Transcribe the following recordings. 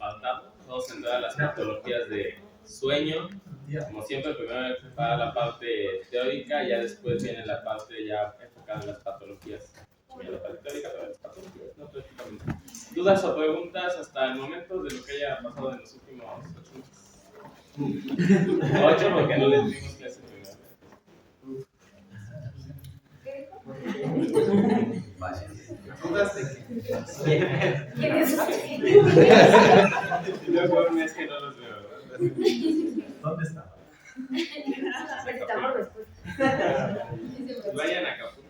apartado. Vamos a entrar a las patologías de sueño. Como siempre, primero para la parte teórica, ya después viene la parte ya enfocada en las patologías. Bien, la parte teórica, pero las patologías, no prácticamente. ¿Dudas o preguntas hasta el momento de lo que haya pasado en los últimos 8 meses? 8 porque no les dimos clase primero. ¿Dudas de qué? ¿Quién es? Luego un mes que no los veo, ¿verdad? ¿Dónde estaba? Necesitamos respuesta. Vayan a Acapulco.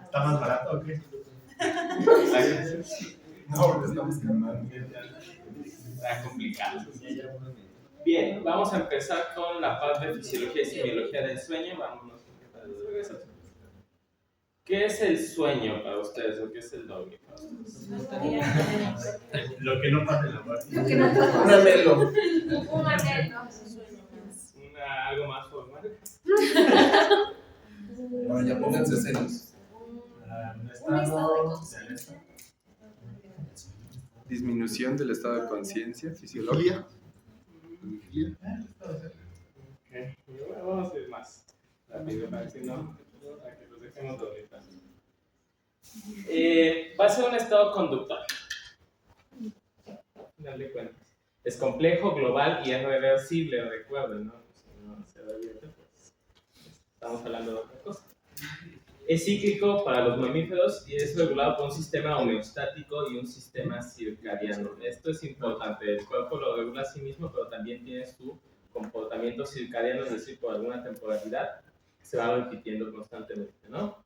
¿Está más barato o qué? No, porque estamos calmando. Está complicado. Bien, vamos a empezar con la parte de fisiología y semiología del sueño. Vámonos. ¿Qué es el sueño para ustedes o qué es el dormir para ustedes? Lo que no pasa en la muerte. Lo que no pasa. Un anhelo. Un anhelo. Algo más formal. Bueno, ya pónganse serios. Un estado de conciencia. Disminución del estado de conciencia fisiológica. Okay. Bueno, vamos a ir más rápido para que si no, para que los dejemos dormir también. Va a ser un estado conductual. Dale cuenta. Es complejo, global y es reversible, recuerden, ¿no? Si no se revierte, pues estamos hablando de otra cosa. Es cíclico para los mamíferos y es regulado por un sistema homeostático y un sistema circadiano. Esto es importante. El cuerpo lo regula a sí mismo, pero también tiene su comportamiento circadiano, es decir, por alguna temporalidad que se va repitiendo constantemente, ¿no?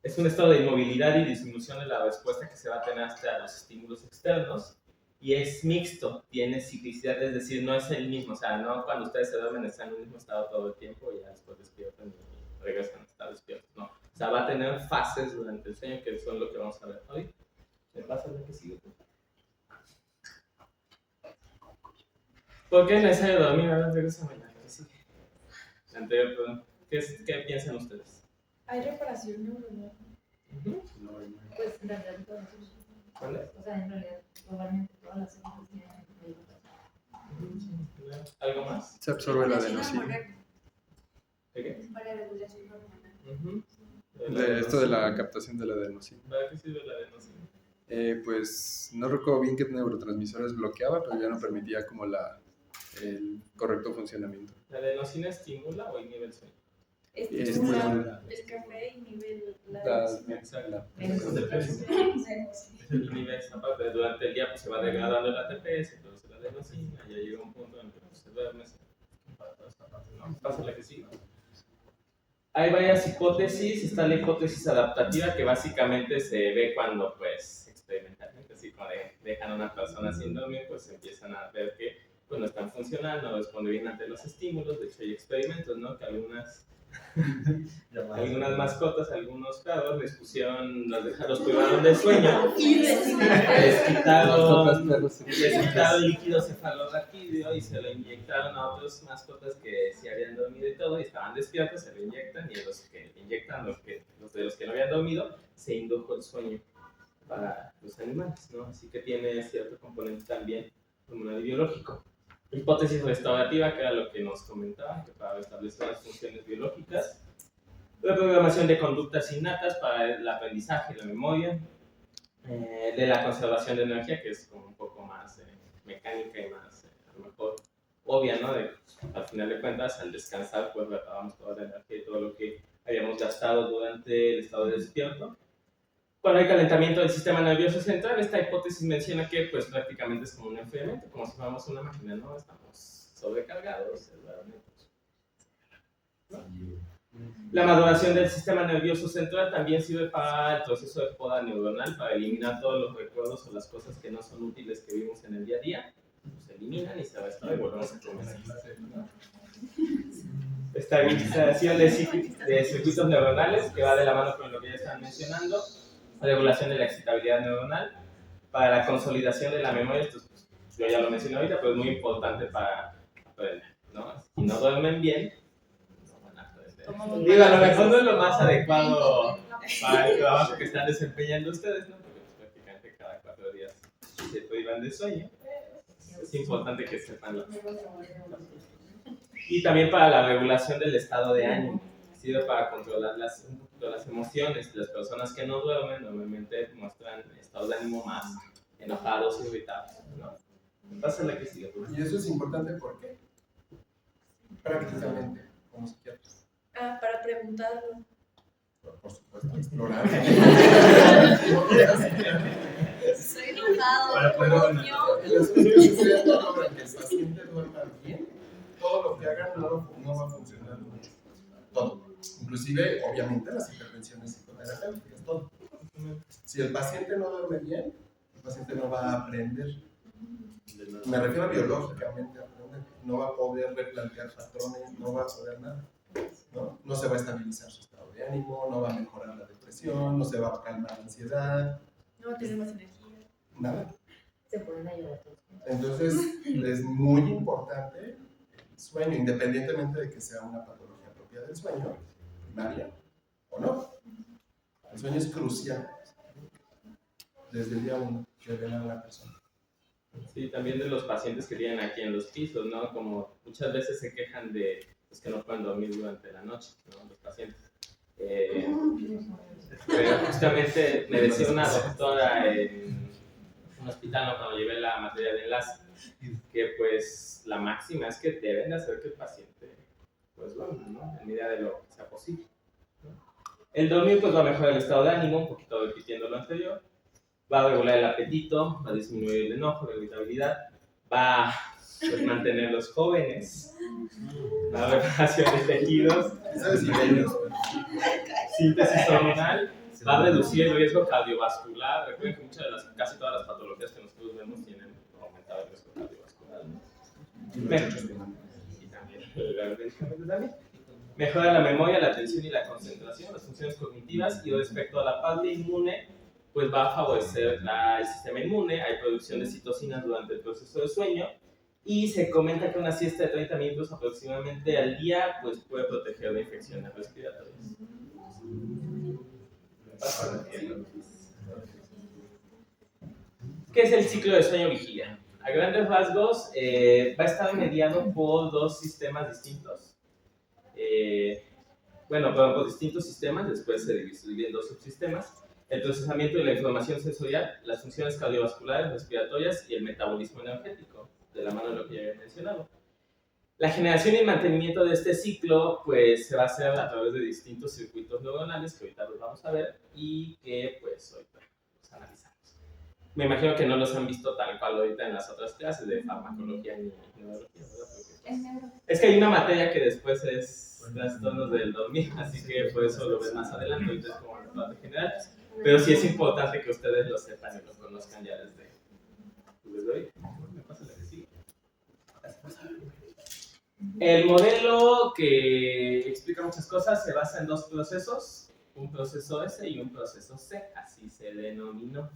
Es un estado de inmovilidad y disminución de la respuesta que se va a tener hasta los estímulos externos. Y es mixto, tiene ciclicidad, es decir, no es el mismo, o sea, no cuando ustedes se duermen están en el mismo estado todo el tiempo y ya después despiertan y regresan a estar despiertos, no. O sea, va a tener fases durante el sueño que son lo que vamos a ver hoy. ¿Me pasa lo que sigue? ¿Por qué es necesario dormir? A ver, regresa mañana. Anterior, perdón. ¿Qué piensan ustedes? Hay reparación neuronal. Pues en realidad todo eso. ¿Cuál es? O sea, en realidad, globalmente todas las células tienen ¿Algo más? Se absorbe la adenosina. ¿De qué? Para regulación hormonal. De esto de la captación de la adenosina. ¿Para qué sirve la adenosina? Pues no recuerdo bien qué neurotransmisores bloqueaba, pero ya no permitía como el correcto funcionamiento. ¿La adenosina estimula o inhibe el sueño? Estimula el café y nivel Exacto. Inhibe esa parte. Durante el día pues, se va degradando el ATP, se produce la adenosina, ya llega un punto en el que pues, se duerme, para toda esta parte, ¿no? Pasa la que sigue. Hay varias hipótesis. Está la hipótesis adaptativa que básicamente se ve cuando pues experimentalmente, así cuando dejan a una persona sin dormir, pues empiezan a ver que pues, no están funcionando, no responde bien ante los estímulos. De hecho hay experimentos, ¿no? Que algunas mascotas, algunos perros les pusieron, los privaron del sueño, les quitaron líquido cefalorraquídeo y se lo inyectaron a otras mascotas que sí habían dormido y todo y estaban despiertos, se lo inyectan y los que inyectan, los de los que no habían dormido, se indujo el sueño para los animales, ¿no? Así que tiene cierto componente también hormonal y biológico. Hipótesis restaurativa, que era lo que nos comentaban, que para restablecer las funciones biológicas. Reprogramación de conductas innatas para el aprendizaje y la memoria. De la conservación de energía, que es como un poco más mecánica y más, a lo mejor, obvia, ¿no? Al final de cuentas, al descansar, pues reparamos toda la energía y todo lo que habíamos gastado durante el estado de despierto. Cuando hay calentamiento del sistema nervioso central, esta hipótesis menciona que pues, prácticamente es como un enfriamiento, como si fuéramos una máquina, ¿no? Estamos sobrecargados, ¿no? La maduración del sistema nervioso central también sirve para el proceso de poda neuronal, para eliminar todos los recuerdos o las cosas que no son útiles que vimos en el día a día. Se eliminan y se restauran y volvemos a comenzar. Estabilización de circuitos neuronales, que va de la mano con lo que ya están mencionando. Regulación de la excitabilidad neuronal, para la consolidación de la memoria. Esto pues, yo ya lo mencioné ahorita, pero es muy importante para aprender, ¿no? Si no duermen bien, no van a aprender. Digo, a lo mejor no es lo más adecuado para el trabajo que están desempeñando ustedes, ¿no? Porque pues, prácticamente cada 4 días se priva hablan de sueño. Es importante que sepan. Y también para la regulación del estado de ánimo. Sirve para controlar las emociones. Las personas que no duermen normalmente muestran estados de ánimo más enojados, irritados, ¿no? Pasa la que sigue. Y eso es importante porque prácticamente, como psiquiatras. Para preguntarlo. Por supuesto, explorar. Soy enojado. Para poder El asunto es que sea todo para que el paciente duerma bien, todo lo que hagan no va a funcionar mucho. Todo. Inclusive, obviamente, las intervenciones psicoterapéuticas, todo. Si el paciente no duerme bien, el paciente no va a aprender. Me refiero a biológicamente a aprender. No va a poder replantear patrones, no va a poder nada. No se va a estabilizar su estado de ánimo, no va a mejorar la depresión, no se va a calmar la ansiedad. No va a tener más energía. Nada. Se pueden ayudar todos. Entonces, es muy importante el sueño, independientemente de que sea una patología propia del sueño, primaria o no. El sueño es crucial desde el día 1 que ven a una persona. Sí, también de los pacientes que tienen aquí en los pisos, ¿no? Como muchas veces se quejan de pues, que no pueden dormir durante la noche, ¿no? Los pacientes. Pero justamente me decía una doctora en un hospital, ¿no? Cuando llevé la materia de enlace, que pues la máxima es que deben de hacer que el paciente pues duerma, ¿no? En medida de lo que sea posible, ¿no? El dormir pues va a mejorar el estado de ánimo, un poquito repitiendo lo anterior. Va a regular el apetito, va a disminuir el enojo, la irritabilidad, va a mantenerlos jóvenes, la reparación de tejidos, síntesis hormonal, va a reducir el riesgo cardiovascular. Recuerden que casi todas las patologías que nosotros vemos tienen aumentado el riesgo cardiovascular, ¿no? Y también. Mejora la memoria, la atención y la concentración, las funciones cognitivas. Y respecto a la parte inmune, pues va a favorecer el sistema inmune. Hay producción de citocinas durante el proceso de sueño y se comenta que una siesta de 30 minutos aproximadamente al día pues puede proteger de infecciones respiratorias. ¿Qué es el ciclo de sueño-vigilia? A grandes rasgos va a estar mediado por dos sistemas distintos. Por distintos sistemas, después se divide en dos subsistemas. El procesamiento de la información sensorial, las funciones cardiovasculares, respiratorias y el metabolismo energético, de la mano de lo que ya había mencionado. La generación y el mantenimiento de este ciclo pues, se va a hacer a través de distintos circuitos neuronales que ahorita los vamos a ver y que pues ahorita los analizamos. Me imagino que no los han visto tal cual ahorita en las otras clases de farmacología ni neurología, ¿verdad? Es que hay una materia que después es trastornos del dormir, así que por eso lo ves más adelante, ahorita es como la parte general. Pero sí es importante que ustedes lo sepan y lo conozcan ya desde hoy. El modelo que explica muchas cosas se basa en dos procesos, un proceso S y un proceso C, así se denominó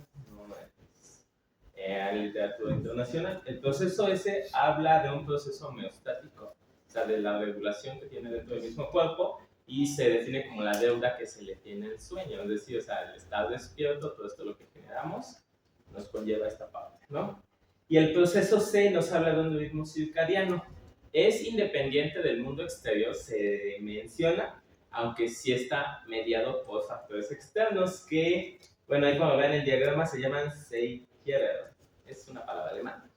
en la literatura internacional. El proceso S habla de un proceso homeostático, o sea, de la regulación que tiene dentro del mismo cuerpo, y se define como la deuda que se le tiene al sueño, es decir, o sea, el estar despierto, todo esto lo que generamos, nos conlleva esta parte, ¿no? Y el proceso C nos habla de un ritmo circadiano. Es independiente del mundo exterior, se menciona, aunque sí está mediado por factores externos que, bueno, ahí como ven en el diagrama se llaman Zeitgeber, es una palabra alemana,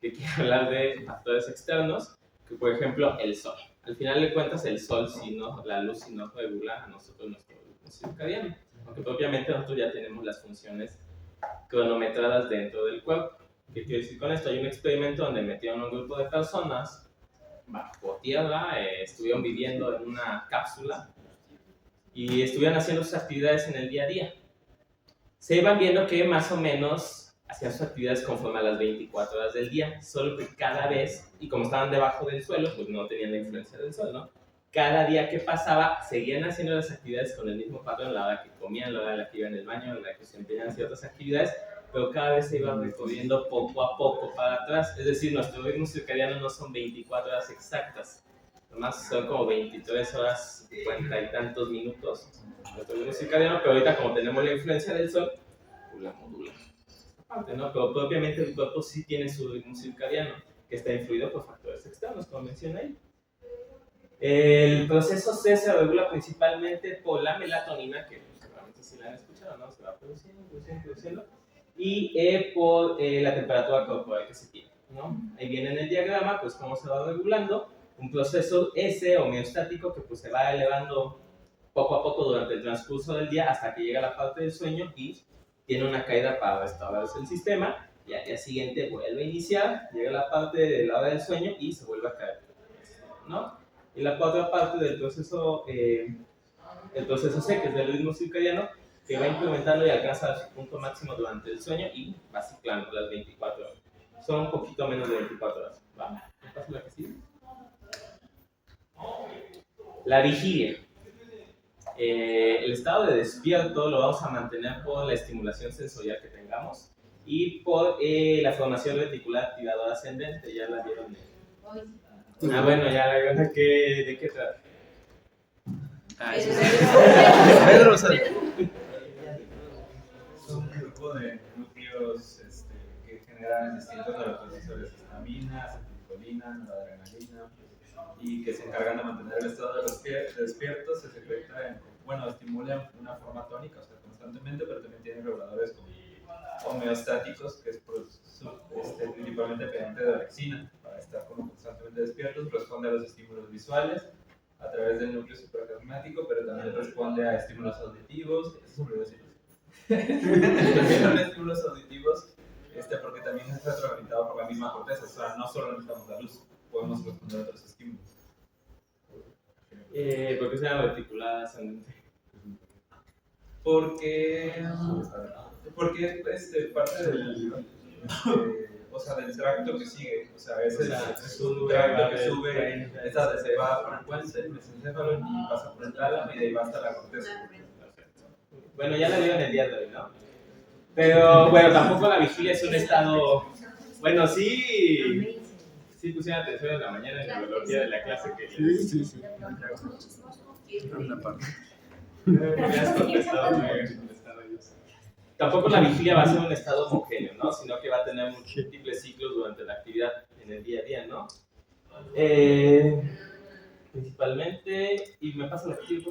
que quiere hablar de factores externos, que por ejemplo el sol. Al final de cuentas el sol, la luz si no regula a nosotros nuestro ritmo circadiano, aunque propiamente nosotros ya tenemos las funciones cronometradas dentro del cuerpo. ¿Qué quiero decir con esto? Hay un experimento donde metieron a un grupo de personas bajo tierra, estuvieron viviendo en una cápsula y estuvieron haciendo sus actividades en el día a día. Se iban viendo que más o menos hacían sus actividades conforme a las 24 horas del día, solo que cada vez, y como estaban debajo del suelo, pues no tenían la influencia del sol, ¿no? Cada día que pasaba, seguían haciendo las actividades con el mismo patrón, la hora que comían, la hora en la que iban al baño, la hora que se empeñaban ciertas actividades, pero cada vez se iban recorriendo poco a poco para atrás. Es decir, nuestro ritmo circadiano no son 24 horas exactas, nomás son como 23 horas, 50 y tantos minutos nuestro ritmo circadiano, pero ahorita como tenemos la influencia del sol, pues la modula. parte, ¿no? Pero propiamente el cuerpo sí tiene su ritmo circadiano, que está influido por factores externos, como mencioné ahí. El proceso C se regula principalmente por la melatonina, que seguramente si la han escuchado, ¿no? Se va produciendo, y por la temperatura corporal que se tiene, ¿no? Ahí viene en el diagrama, pues cómo se va regulando, un proceso S homeostático que pues se va elevando poco a poco durante el transcurso del día hasta que llega la parte del sueño y tiene una caída para restaurarse el sistema, y al día siguiente vuelve a iniciar, llega la parte de la hora del sueño y se vuelve a caer, ¿no? Y la otra parte del proceso, el proceso C, que es del ritmo circadiano, que va incrementando y alcanza su punto máximo durante el sueño y va ciclando las 24 horas. Son un poquito menos de 24 horas. ¿Va? ¿Me paso la que sigue? La vigilia. El estado de despierto lo vamos a mantener por la estimulación sensorial que tengamos y por la formación reticular activadora ascendente. Ya la vieron. Bueno, ya la vieron. ¿De qué trata? Pedro, o sea, Es un grupo de núcleos que generan distintos neurotransmisores, histamina, acetilcolina, noradrenalina, y que se encargan de mantener el estado despierto. Se secreta, estimula en una forma tónica, o sea, constantemente, pero también tiene reguladores como homeostáticos, que es principalmente dependiente de la orexina, para estar como constantemente despiertos. Responde a los estímulos visuales a través del núcleo supraclasmático, pero también responde a estímulos auditivos. Eso se olvidó decirlo. También son estímulos auditivos, porque también está retroalimentado por la misma corteza, o sea, no solo necesitamos la luz, podemos responder a otros estímulos. ¿Por qué se llama reticular ascendente? Porque es parte del tracto que sigue, o sea, es un tracto que sube, se va por el puente, el mesencéfalo, y pasa por el tálamo y de ahí va hasta la corteza. Bueno, ya la vieron el día de hoy, ¿no? Pero bueno, tampoco la vigilia es un estado. Bueno, sí pusieron atención en la mañana en la biología de la clase que. Sí. Una parte. Me has contestado, ellos. Tampoco la vigilia va a ser un estado homogéneo, ¿no? Sino que va a tener múltiples ciclos durante la actividad en el día a día, ¿no? Principalmente, y me pasa la que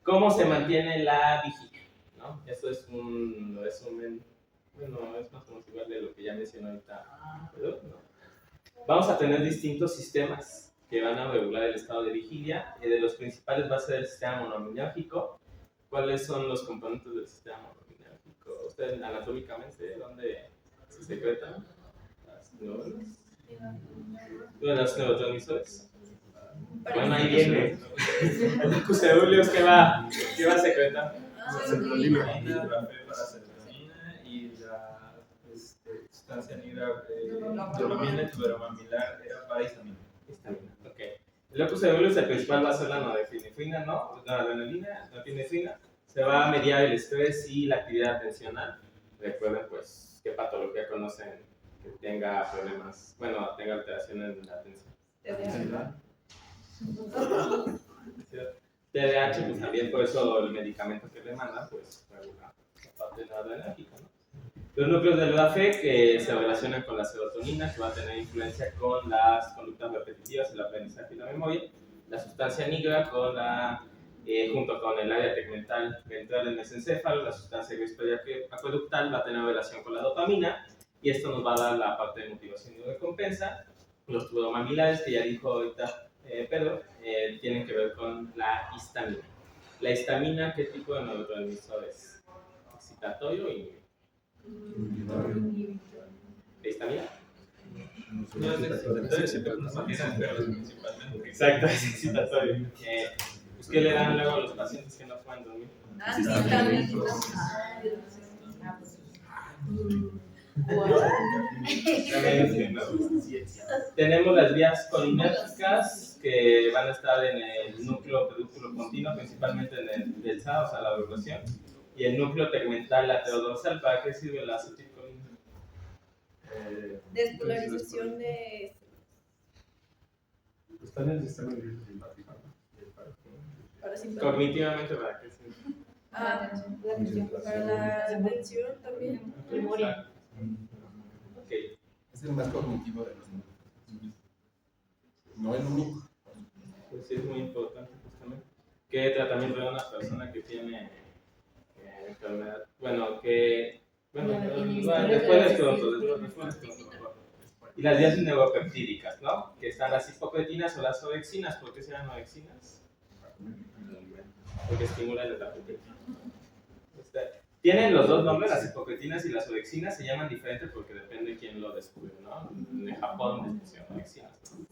¿cómo se mantiene la vigilia? ¿No? Esto es un resumen, es más o menos igual de lo que ya mencioné ahorita, pero no. Vamos a tener distintos sistemas que van a regular el estado de vigilia. De los principales va a ser el sistema monominérgico. ¿Cuáles son los componentes del sistema monominérgico? ¿Ustedes anatómicamente dónde se secretan las neuronas? ¿Los neurotransmisores? Bueno, ahí viene. El leucoceruleus que va a secretar. Serotonina, para serotonina, y la sustancia negra dopamina tuberomamilar era para histamina. Ok. El leucoceruleus, el principal va a ser la norepinefrina, ¿no? La adrenalina, la epinefrina. Se va a mediar el estrés y la actividad atencional. Recuerden, pues, qué patología conocen que tenga problemas, tenga alteraciones en la atención. TDAH, pues también por eso el medicamento que le mandan, pues regula la parte adrenérgica, ¿no? Los núcleos del LAFE que se relacionan con la serotonina, que va a tener influencia con las conductas repetitivas, el aprendizaje y la memoria. La sustancia negra junto con el área tegmental ventral del mesencéfalo, la sustancia acueductal va a tener relación con la dopamina, y esto nos va a dar la parte de motivación y recompensa. Los tuberomamilares, que ya dijo ahorita Pedro, tienen que ver con la histamina. La histamina, ¿qué tipo de neurotransmisor es? ¿Excitatorio o inhibitorio? ¿La histamina? No es excitatorio, principalmente. Exacto, es excitatorio. Pues, ¿qué le dan luego a los pacientes que no pueden dormir? Sí, también. Tenemos las vías colinérgicas que van a estar en el núcleo pedúnculo continuo, principalmente en el del SA, o sea, la regulación, y el núcleo tegmental laterodorsal. ¿Para qué sirve la acetilcolina? Despolarización de. Está en el sistema nervioso simpático. Ahora sí. Cognitivamente, ¿para qué sirve? La atención. Para la atención también. Memoria. Ok. Es el más cognitivo de los números. No el único. Pues sí, es muy importante justamente. ¿Qué tratamiento de una persona que tiene enfermedad? Bueno, después les pregunto. Y las vías neuropeptídicas, ¿no? Que están las hipopretinas o las orexinas. ¿Por qué se llaman orexinas? Porque estimulan el apetito. Tienen los dos nombres, las hipopretinas y las orexinas, se llaman diferentes porque depende de quién lo descubre, ¿no? En Japón descubrieron orexinas, ¿no?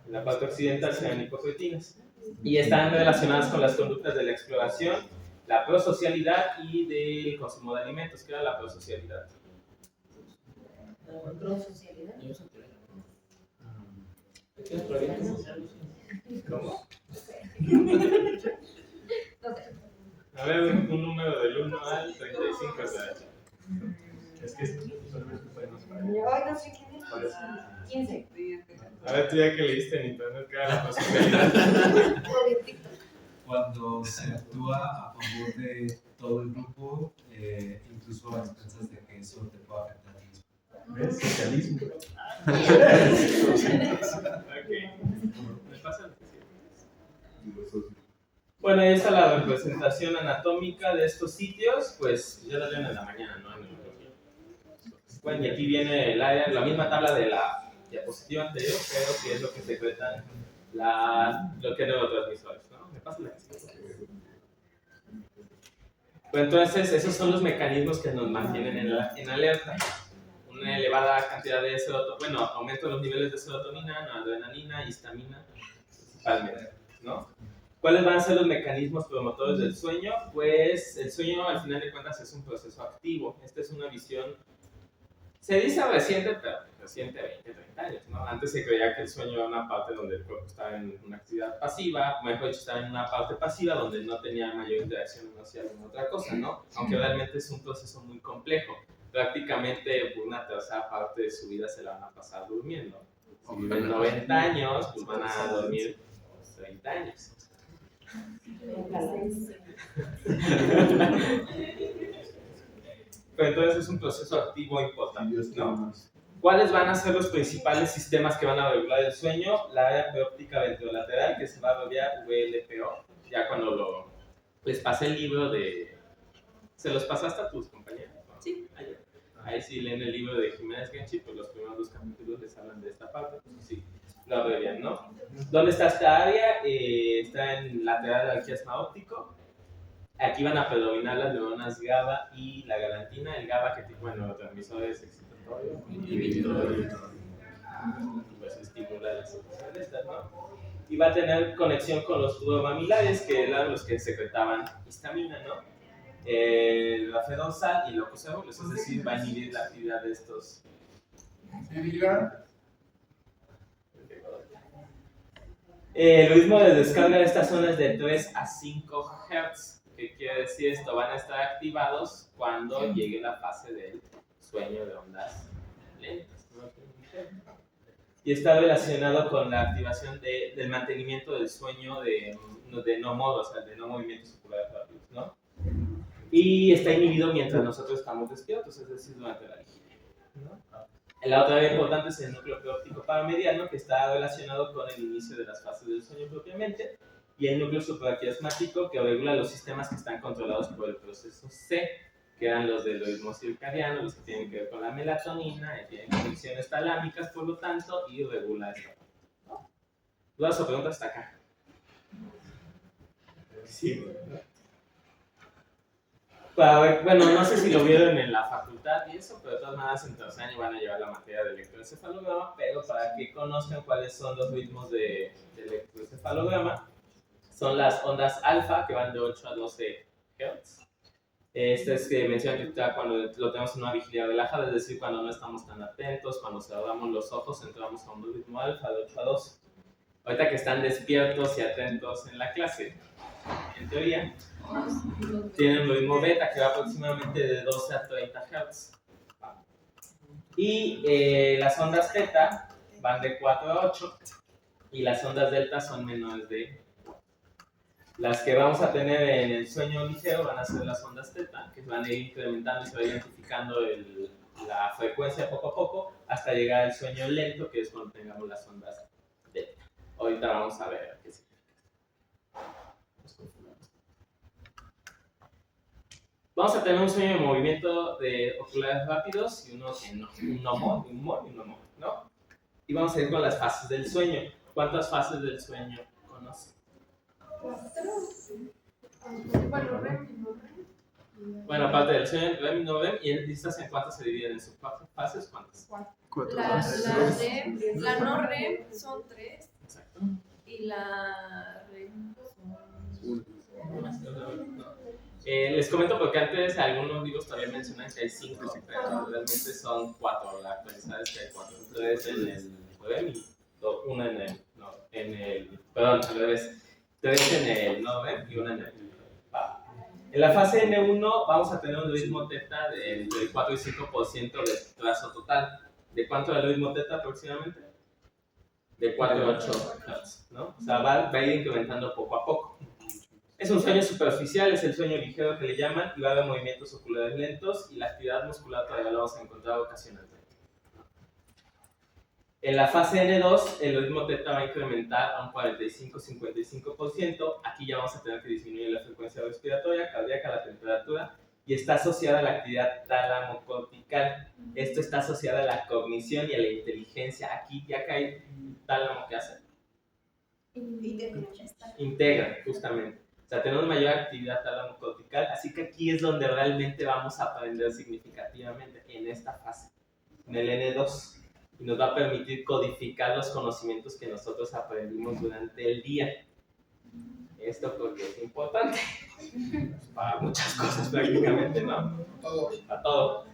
En la parte occidental se llaman hipopretinas. Y están relacionadas con las conductas de la exploración, la prosocialidad y del consumo de alimentos. ¿Qué era la prosocialidad? Prosocialidad. ¿Cómo? A ver, un número del 1 al 35. Es que solamente podemos para Ay, no sé quién es. 15. A ver, tú ya que leíste en internet, ¿qué era la prosocialidad? Cuando se actúa a favor de todo el grupo, incluso a expensas de que eso te pueda afectar a ti mismo. ¿Ves? Socialismo. Ok. ¿Me pasa? Bueno, ahí está la representación anatómica de estos sitios, pues ya la leen en la mañana, ¿no? Bueno, y aquí viene la misma tabla de la diapositiva anterior, pero que es lo que secretan lo que es neurotransmisores, ¿no? ¿Me pasa la Pues entonces, esos son los mecanismos que nos mantienen en alerta. Una elevada cantidad de serotonina, aumento de los niveles de serotonina, noradrenalina, histamina, principalmente, ¿no? ¿Cuáles van a ser los mecanismos promotores del sueño? Pues el sueño, al final de cuentas, es un proceso activo. Esta es una visión, se dice reciente, pero reciente 20, 30 años, ¿no? Antes se creía que el sueño era una parte donde el cuerpo estaba en una actividad pasiva, mejor dicho, estaba en una parte pasiva donde no tenía mayor interacción hacia alguna otra cosa, ¿no? Aunque realmente es un proceso muy complejo. Prácticamente una tercera parte de su vida se la van a pasar durmiendo. Si viven 90 años, pues van a dormir 30 años. Pero entonces es un proceso activo importante, ¿no? ¿Cuáles van a ser los principales sistemas que van a regular el sueño? La área preóptica ventrolateral, que se va a abreviar VLPO. Ya cuando les pasé el libro de... ¿Se los pasaste a tus compañeros? ¿No? Sí. Ahí sí leen el libro de Jiménez Genchi, pues los primeros 2 capítulos les hablan de esta parte, pues sí, lo abrevian, ¿no? ¿Dónde está esta área? Está en lateral al quiasma óptico. Aquí van a predominar las neuronas GABA y la galantina. El GABA, que tipo de neurotransmisor es excitatorio, inhibitorio, pues estimula las secreciones estas, ¿no? Y va a tener conexión con los fluoromamilares, que eran los que secretaban histamina, ¿no? La fe dorsal y el locus ceruleus, es decir, va a inhibir la actividad de estos. Sí, diga. El ritmo de descarga de estas zonas es de 3 a 5 Hz. ¿Qué quiere decir esto? Van a estar activados cuando llegue la fase del sueño de ondas lentas, ¿no? Y está relacionado con la activación del mantenimiento del sueño de no modo, o sea, de no movimientos oculares rápidos, ¿no? Y está inhibido mientras nosotros estamos despiertos, es decir, durante la vigilia, ¿no? La otra área importante es el núcleo preóptico paramediano, que está relacionado con el inicio de las fases del sueño propiamente, y el núcleo supraquiasmático, que regula los sistemas que están controlados por el proceso C, que eran los del ritmo circadiano, los que tienen que ver con la melatonina, y tienen conexiones talámicas, por lo tanto, y regula esta parte, ¿no? ¿Dudas o preguntas hasta acá? Sí. Bueno, no sé si lo vieron en la facultad y eso, pero de todas maneras en tercer año van a llevar la materia de electroencefalograma, pero para que conozcan cuáles son los ritmos de electroencefalograma, son las ondas alfa, que van de 8 a 12 Hz. Este es que menciona que cuando lo tenemos en una vigilia relajada, es decir, cuando no estamos tan atentos, cuando cerramos los ojos, entramos a un ritmo alfa de 8 a 12. Ahorita que están despiertos y atentos en la clase, en teoría, tienen un ritmo beta que va aproximadamente de 12 a 30 Hz. Y las ondas theta van de 4 a 8 y las ondas delta son menores de Las que vamos a tener en el sueño ligero van a ser las ondas teta, que van a ir incrementando y se va identificando la frecuencia poco a poco hasta llegar al sueño lento, que es cuando tengamos las ondas delta. Ahorita vamos a ver qué significa. Vamos a tener un sueño de movimiento de oculares rápidos y uno que no, un humor y un humor, ¿no? Y vamos a ir con las fases del sueño. ¿Cuántas fases del sueño conocen? Bueno, aparte del sueño, REM y no REM, ¿y estas en cuántas se dividen en sus fases? ¿Cuántas? 4 La no REM son 3 Exacto. y la REM son Les comento porque antes algunos libros todavía mencionan que hay 5 y realmente son 4. La actualizada es que hay 4. 3 en el REM y 1 perdón, al revés. 3 en el no REM y 1 en el VAP. En la fase N1 vamos a tener un ritmo teta del 4 y 5% de trazo total. ¿De cuánto es el ritmo teta aproximadamente? De 4 a 8 Hz, ¿no? O sea, va a ir incrementando poco a poco. Es un sueño superficial, es el sueño ligero que le llaman, y va a haber movimientos oculares lentos y la actividad muscular todavía la vamos a encontrar ocasionalmente. En la fase N2, el ritmo teta va a incrementar a un 45-55%. Aquí ya vamos a tener que disminuir la frecuencia respiratoria, cardíaca, la temperatura, y está asociada a la actividad tálamo-cortical. Esto está asociado a la cognición y a la inteligencia. Aquí ya cae tálamo, ¿qué hace? Integra, justamente. O sea, tenemos mayor actividad tálamo-cortical, así que aquí es donde realmente vamos a aprender significativamente, en esta fase, en el N2. Y nos va a permitir codificar los conocimientos que nosotros aprendimos durante el día. Esto porque es importante para muchas cosas prácticamente, ¿no? Para todo.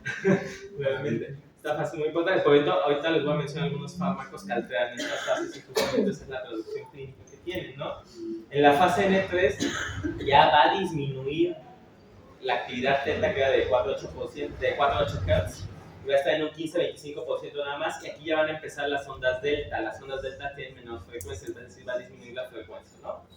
Realmente. Esta fase es muy importante. Por ejemplo, ahorita les voy a mencionar algunos fármacos que alteran estas fases y justamente esa es la traducción clínica que tienen, ¿no? En la fase N3 ya va a disminuir la actividad teta, que era de 4 a 8 Hz. Va a estar en un 15-25% nada más, y aquí ya van a empezar las ondas delta. Las ondas delta tienen menor frecuencia, es decir, va a disminuir la frecuencia, ¿no?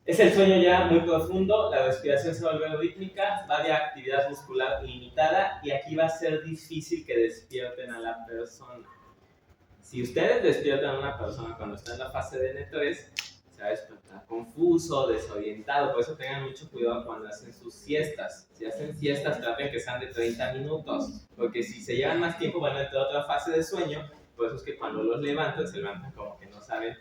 Es el sueño ya muy profundo, la respiración se va a volver rítmica, va a haber actividad muscular limitada, y aquí va a ser difícil que despierten a la persona. Si ustedes despiertan a una persona cuando está en la fase de N3, se va a despertar confuso, desorientado. Por eso tengan mucho cuidado cuando hacen sus siestas. Si hacen siestas, traten que sean de 30 minutos, porque si se llevan más tiempo van a entrar a otra fase de sueño. Por eso es que cuando los levantan, se levantan como que no saben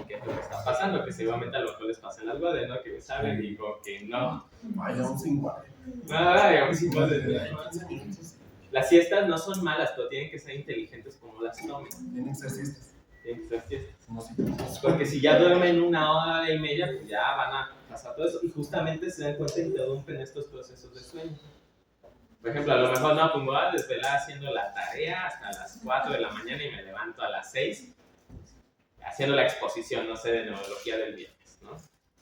qué es lo que está pasando, que seguramente a lo mejor les pasa en las bodas, ¿no? Que saben y como que no. Vaya, un 50. Digamos 50. Las siestas no son malas, pero tienen que ser inteligentes como las tomen. Tienen que ser siestas. Porque si ya duermen 1 hora y media, pues ya van a pasar todo eso. Y justamente se dan cuenta, interrumpen estos procesos de sueño. Por ejemplo, a lo mejor no, pues me voy a desvelar haciendo la tarea hasta las 4 de la mañana y me levanto a las 6 haciendo la exposición, no sé, de neurología del viernes, ¿no?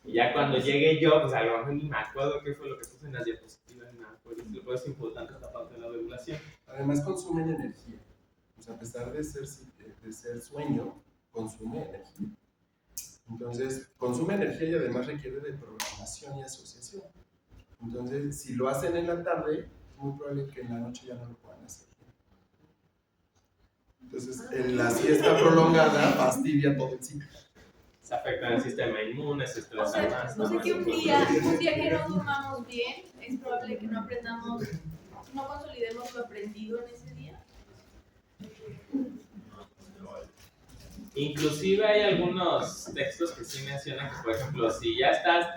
Y ya cuando llegue yo, pues a lo mejor ni me acuerdo qué fue lo que puse en las diapositivas, ni me acuerdo. Por eso es importante esta parte de la regulación. Además consumen energía. O sea, a pesar de ser sueño, consume energía. Entonces, consume energía y además requiere de programación y asociación. Entonces, si lo hacen en la tarde, es muy probable que en la noche ya no lo puedan hacer. Entonces, en la siesta prolongada fastidia todo el ciclo. Se afecta el sistema inmune, se estresa más. O sea que un día que no durmamos bien, es probable que no aprendamos, no consolidemos lo aprendido en ese día. Inclusive hay algunos textos que sí mencionan que, por ejemplo, si ya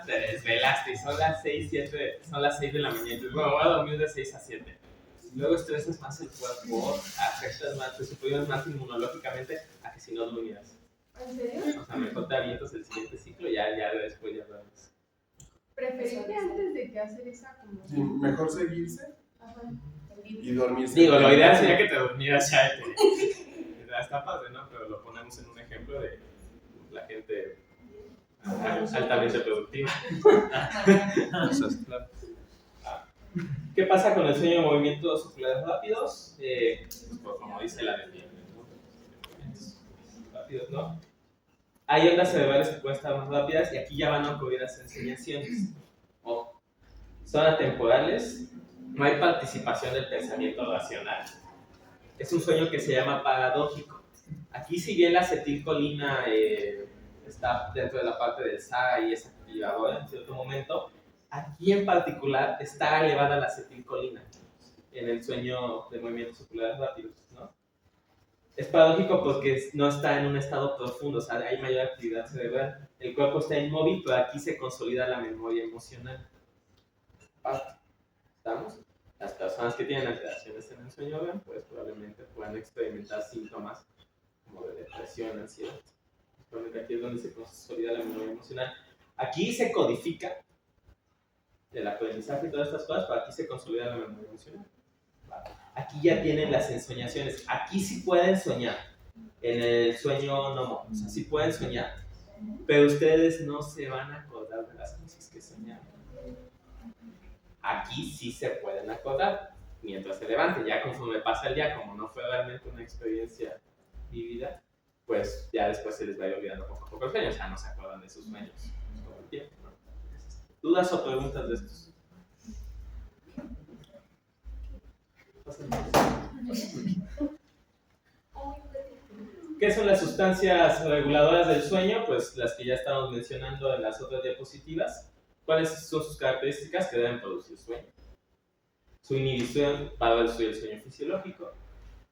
te desvelaste y son las 6 de la mañana, entonces bueno, voy a dormir de 6 a 7. Luego estresas más el cuerpo, afectas más, te superas más inmunológicamente a que si no durmieras. ¿En serio? O sea, mejor te avientas el siguiente ciclo, ya después ya duermes. Preferible antes de que hacer esa como... Sí, mejor seguirse y dormirse. Digo, lo ideal sería que te durmieras ya. Está padre, ¿no? Pero lo ponemos en un ejemplo de la gente altamente productiva. ¿Qué pasa con el sueño de movimientos oculares rápidos? Pues como dice la definición, ¿no? Rápidos, ¿no? Hay ondas cerebrales que pueden estar más rápidas y aquí ya van a ocurrir las ensoñaciones. Ojo, son atemporales, no hay participación del pensamiento racional. Es un sueño que se llama paradójico. Aquí, si bien la acetilcolina está dentro de la parte del SAA y es activadora en cierto momento, aquí en particular está elevada la acetilcolina en el sueño de movimientos oculares rápidos, ¿no? Es paradójico porque no está en un estado profundo, o sea, hay mayor actividad cerebral. El cuerpo está inmóvil, pero aquí se consolida la memoria emocional. ¿Estamos? Las personas que tienen alteraciones en el sueño REM, pues probablemente puedan experimentar síntomas como de depresión, ansiedad. Probablemente aquí es donde se consolida la memoria emocional. Aquí se codifica el aprendizaje y todas estas cosas, pero aquí se consolida la memoria emocional. Aquí ya tienen las ensoñaciones. Aquí sí pueden soñar. En el sueño no, o sea, sí pueden soñar, pero ustedes no se van a acordar de las cosas que soñaron. Aquí sí se pueden acordar mientras se levanten. Ya conforme pasa el día, como no fue realmente una experiencia vivida, pues ya después se les va a ir olvidando poco a poco el sueño. O sea, no se acuerdan de sus sueños todo el tiempo, ¿no? ¿Dudas o preguntas de estos? ¿Qué son las sustancias reguladoras del sueño? Pues las que ya estábamos mencionando en las otras diapositivas. ¿Cuáles son sus características que deben producir sueño? Su inhibición va a reducir el sueño fisiológico.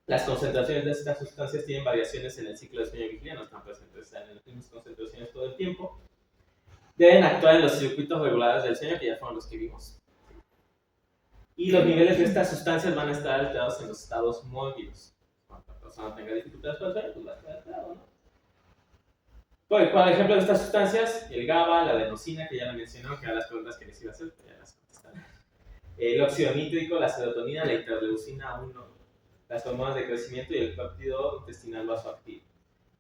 Las concentraciones de estas sustancias tienen variaciones en el ciclo de sueño y vigilia, no están presentes en las mismas concentraciones todo el tiempo. Deben actuar en los circuitos regulares del sueño, que ya fueron los que vimos. Y los niveles de estas sustancias van a estar alterados en los estados mórbidos. Cuando la persona tenga dificultades para el sueño, pues va a estar alterado, ¿no? Por ejemplo, de estas sustancias, el GABA, la adenosina, que ya la mencionó, que eran las preguntas que les iba a hacer, ya las contestaron. El óxido nítrico, la serotonina, la interleucina 1, las hormonas de crecimiento y el péptido intestinal vasoactivo.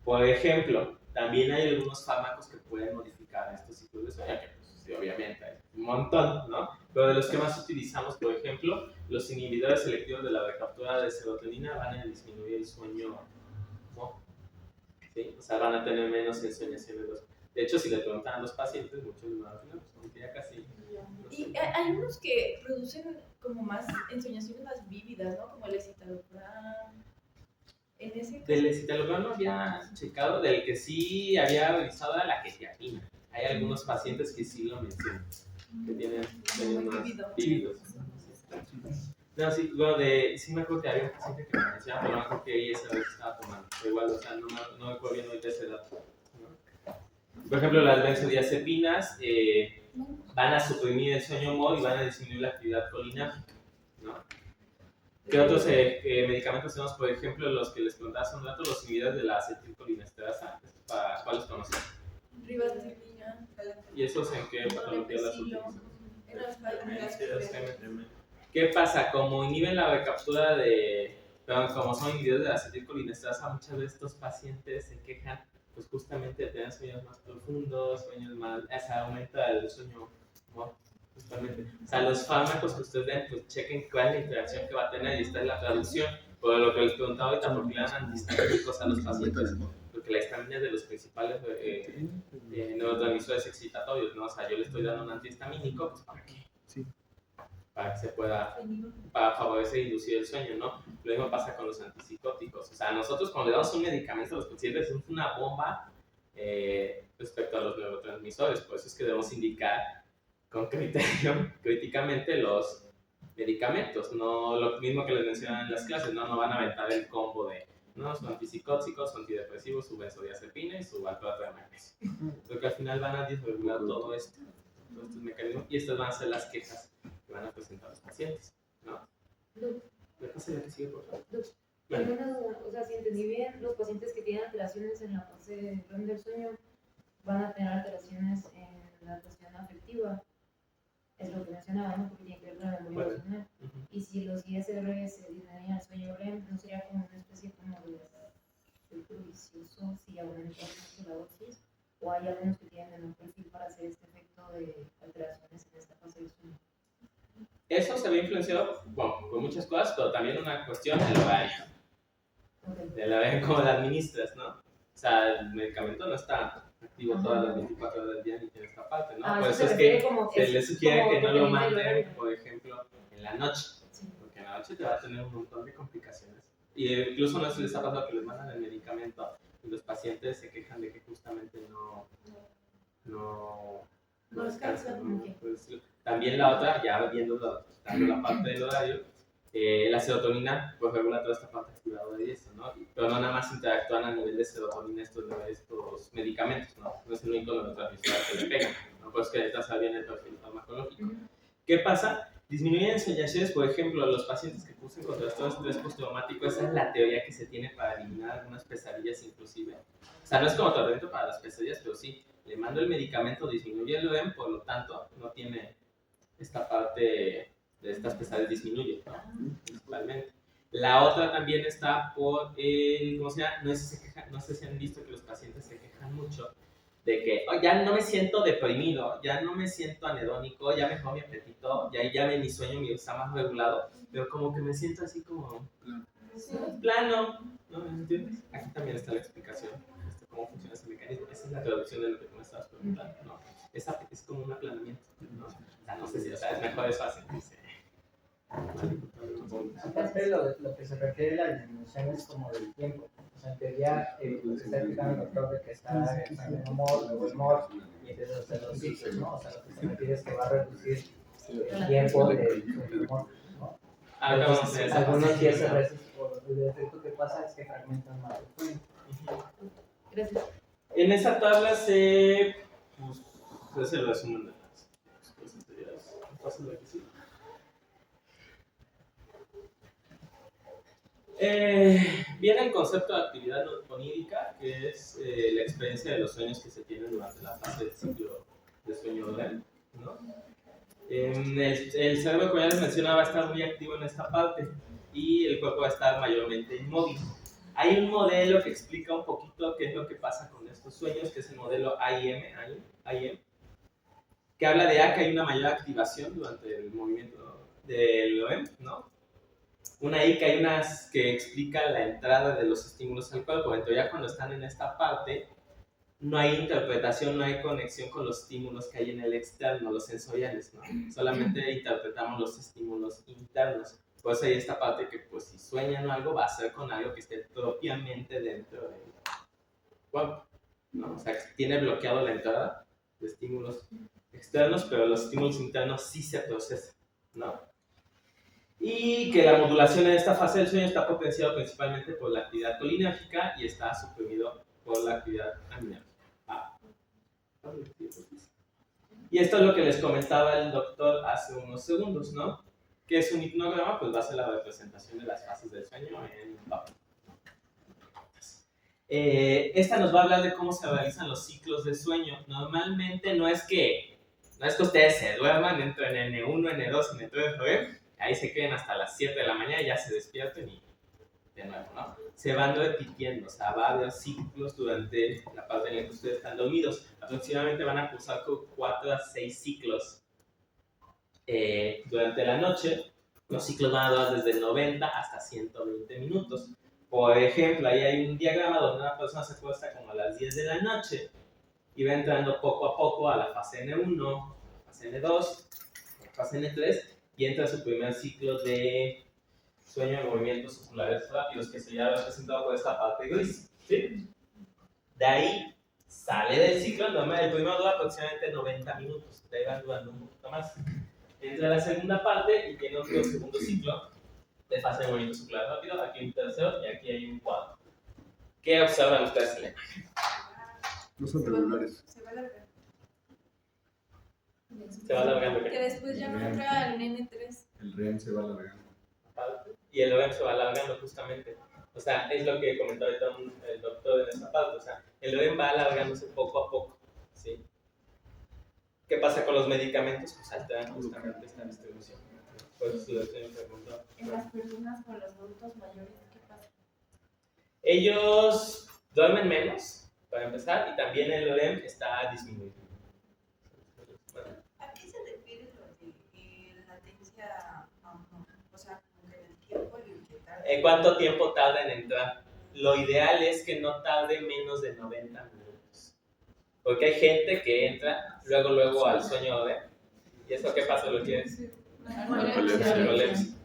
Por ejemplo, también hay algunos fármacos que pueden modificar estos ciclos de sueño, que pues, sí, obviamente hay un montón, ¿no? Pero de los que más utilizamos, por ejemplo, los inhibidores selectivos de la recaptura de serotonina van a disminuir el sueño, ¿no? ¿Sí? O sea, van a tener menos ensoñaciones. De hecho, si le preguntan a los pacientes, muchos les van a decir, pues ya casi. Y hay unos que producen como más ensoñaciones más vívidas, ¿no? Como el escitalopram. En ese caso, Del escitalopram no había checado, del que sí había revisado era la quetiapina. Hay algunos pacientes que sí lo mencionan, que tienen sueños más vívidos. No, sí, bueno, sí me acuerdo que había un paciente que me mencionaba, pero no me acuerdo que esa vez estaba tomando. Pero igual, o sea, no me acuerdo bien ahorita ese dato, ¿no? Por ejemplo, las benzodiazepinas van a suprimir el sueño MOD y van a disminuir la actividad colinérgica, ¿no? ¿Qué otros medicamentos tenemos? Por ejemplo, los que les contaba hace un rato, los inhibidores de la acetilcolinesterasa, ¿para cuáles conocen? Rivaroxaban. ¿Y esos en qué patología las utilizan? En las ¿Qué pasa? Como inhiben la recaptura como son inhibidores de la acetilcolinesterasa, muchas veces estos pacientes se quejan, pues justamente de tener sueños más profundos, sueños más, o sea, aumenta el sueño, ¿no? Justamente. O sea, los fármacos que ustedes den, pues chequen cuál es la interacción que va a tener y esta es la traducción. Por lo que les preguntaba ahorita, ¿por qué le dan antihistamínicos a los pacientes? Porque la histamina es de los principales neurotransmisores excitatorios, ¿no? O sea, yo le estoy dando un antihistamínico, pues ¿para qué? Para que se pueda, para favorecer e inducir el sueño, ¿no? Lo mismo pasa con los antipsicóticos. O sea, nosotros cuando le damos un medicamento a los pacientes es una bomba respecto a los neurotransmisores, por eso es que debemos indicar con criterio, críticamente los medicamentos, no lo mismo que les mencionan en las clases, no van a aventar el combo de su antipsicótico, su antidepresivo, su benzodiazepina y su alcohol de magnesio. Porque al final van a desregular todo esto, todos estos mecanismos, y estas van a ser las quejas que van a presentar los pacientes, ¿no? ¿Me pasa la que sigue, por favor? Tengo una duda, o sea, si entendí bien, los pacientes que tienen alteraciones en la fase REM del sueño van a tener alteraciones en la cuestión afectiva, es lo que mencionaba, ¿no? Porque tiene que ver con la memoria emocional. Y si los ISR se disminuyen al sueño REM, ¿no sería como una especie como de círculo vicioso si aumenta mucho la dosis? ¿O hay algunos que tienen un perfil para hacer este efecto de alteraciones en esta fase del sueño? Eso se ve influenciado, bueno, por muchas cosas, pero también una cuestión del horario. De la vez cómo la administras, ¿no? O sea, el medicamento no está activo todas las 24 horas del día ni tiene esta parte, ¿no? Ah, Por eso eso se es que refiere como- se les sugiere como que no lo dependiente del manden, horario. por ejemplo, en la noche, Sí. porque en la noche te va a tener un montón de complicaciones. Y incluso no se les ha pasado que les mandan el medicamento y los pacientes se quejan de que justamente no descansan, ¿no? Pues, también la otra, ya dando la parte del horario, la serotonina pues regula toda esta parte activadora y eso, ¿no? Pero no nada más interactúan a nivel de serotonina estos medicamentos, ¿no? No es el único neurotransmisor que le pegan, ¿no? Pues que necesitas saber bien el perfil farmacológico. ¿Qué pasa? Disminuyen ensoñaciones, por ejemplo, los pacientes que cursan con trastorno de estrés postraumático, esa es la teoría que se tiene para eliminar algunas pesadillas inclusive. O sea, no es como tratamiento para las pesadillas, pero sí, le mando el medicamento, disminuye el REM, por lo tanto, no tiene esta parte de estas pesadillas, disminuye, ¿no? Principalmente. La otra también está por el, ¿cómo se llama? No sé si han visto que los pacientes se quejan mucho de que oh, ya no me siento deprimido, ya no me siento anedónico, ya mejoró mi apetito, ya mi sueño está más regulado, pero como que me siento así como plano, ¿no? ¿Entiendes? Aquí también está la explicación de cómo funciona ese mecanismo. Esa es la traducción de lo que tú me estabas preguntando, ¿no? Es como un aplanamiento, ¿no? O sea, no sé si, o sea, es mejor, es fácil, dice. Aparte, lo que se refiere a la disminución es como del tiempo. O sea, en teoría, lo que está explicando el doctor de que está en un humor, nuevo humor, y empieza a hacer los ciclos, ¿no? O sea, lo que se refiere es que va a reducir el tiempo del humor, ¿no? Entonces, algunos días a veces, por el efecto que pasa es que fragmentan más el sueño. Gracias. En esa tabla se, pues, es el resumen de las cosas anteriores. Paso de aquí, sí. Viene el concepto de actividad onírica, que es la experiencia de los sueños que se tienen durante la fase del ciclo de sueño REM, ¿no? El cerebro, como ya les mencionaba, va a estar muy activo en esta parte y el cuerpo va a estar mayormente inmóvil. Hay un modelo que explica un poquito qué es lo que pasa con estos sueños, que es el modelo AIM, que habla de que hay una mayor activación durante el movimiento del REM, ¿no? Una I que hay unas que explica la entrada de los estímulos al cuerpo. Entonces ya cuando están en esta parte, no hay interpretación, no hay conexión con los estímulos que hay en el externo, los sensoriales, ¿no? Solamente interpretamos los estímulos internos. Por eso hay esta parte que, pues, si sueñan algo, va a ser con algo que esté propiamente dentro del cuerpo, ¿no? O sea, que tiene bloqueado la entrada de estímulos externos, pero los estímulos internos sí se procesan, ¿no? Y que la modulación en esta fase del sueño está potenciada principalmente por la actividad colinérgica y está suprimido por la actividad aminérgica. Y esto es lo que les comentaba el doctor hace unos segundos, ¿no? ¿Qué es un hipnograma? Pues va a ser la representación de las fases del sueño en un papel. Esta nos va a hablar de cómo se realizan los ciclos de sueño. Normalmente no es que ustedes se duerman, entren en N1, N2, N3, ahí se queden hasta las 7 de la mañana y ya se despierten y de nuevo, ¿no? Se van repitiendo, o sea, va a haber ciclos durante la parte en la que ustedes están dormidos. Aproximadamente van a cursar con 4 a 6 ciclos durante la noche. Los ciclos van a durar desde 90 hasta 120 minutos. Por ejemplo, ahí hay un diagrama donde una persona se acuesta como a las 10 de la noche y va entrando poco a poco a la fase N1, fase N2, fase N3 y entra a su primer ciclo de sueño de movimientos oculares rápidos, que sería representado por esta parte gris, ¿sí? De ahí sale del ciclo normal, el primero dura aproximadamente 90 minutos, de ahí van durando un poquito más. Entra a la segunda parte y tiene otro segundo ciclo de fase de movimientos oculares rápidos, aquí hay un tercero y aquí hay un cuarto. ¿Qué observan ustedes en la imagen? No son regulares. Se va alargando. Se va alargando. Que después ya no entra al N3. El REM se va alargando. Y el REM se va alargando justamente. O sea, es lo que comentó ahorita el doctor en esta parte. O sea, el REM va alargándose poco a poco, ¿sí? ¿Qué pasa con los medicamentos? Pues alteran justamente esta distribución. Por eso su doctor me preguntó. En las personas con los adultos mayores, ¿qué pasa? Ellos duermen menos, para empezar, y también el REM está disminuido. ¿A qué se refiere lo de latencia? O sea, como que el tiempo en el que tarda. ¿Cuánto tiempo tarda en entrar? Lo ideal es que no tarde menos de 90 minutos. Porque hay gente que entra luego al sueño de... ¿Y eso qué patología es? Narcolepsia.